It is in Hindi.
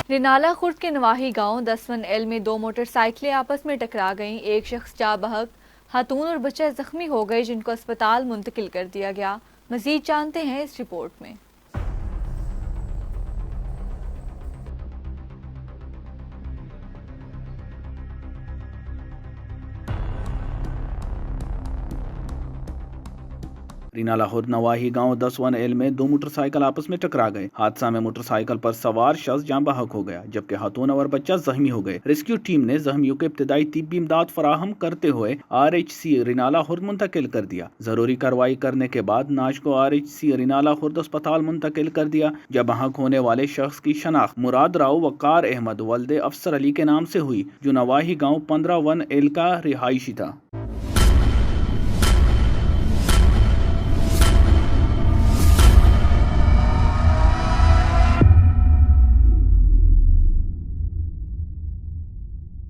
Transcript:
रिनाला खुर्द के नवाही गांव 10 में दो मोटरसाइकिलें आपस में टकरा गईं। एक शख्स जा बहक, खातून और बच्चा जख्मी हो गए, जिनको अस्पताल मुंतकिल कर दिया गया। मजीद जानते हैं इस रिपोर्ट में। रिनाला खुर्द नवाही गांव 10 में दो मोटरसाइकिल आपस में टकरा गए। हादसा में मोटरसाइकिल पर सवार शख्स जान बहक हो गया, जबकि खातून और बच्चा जख्मी हो गए। रेस्क्यू टीम ने जख्मियों को इब्तदाई तिब्बी इमदाद फराहम करते हुए RHC रिनाला खुर्द मुंतकिल कर दिया। जरूरी कार्रवाई करने के बाद नाश को RHC रिनाला खुर्द अस्पताल मुंतकिल कर दिया। जब बहक होने वाले शख्स की शनाख्त मुराद राव वकार अहमद वल्दे अफसर अली के नाम से हुई, जो नवाही गाँव 15 1L का रिहायशी था।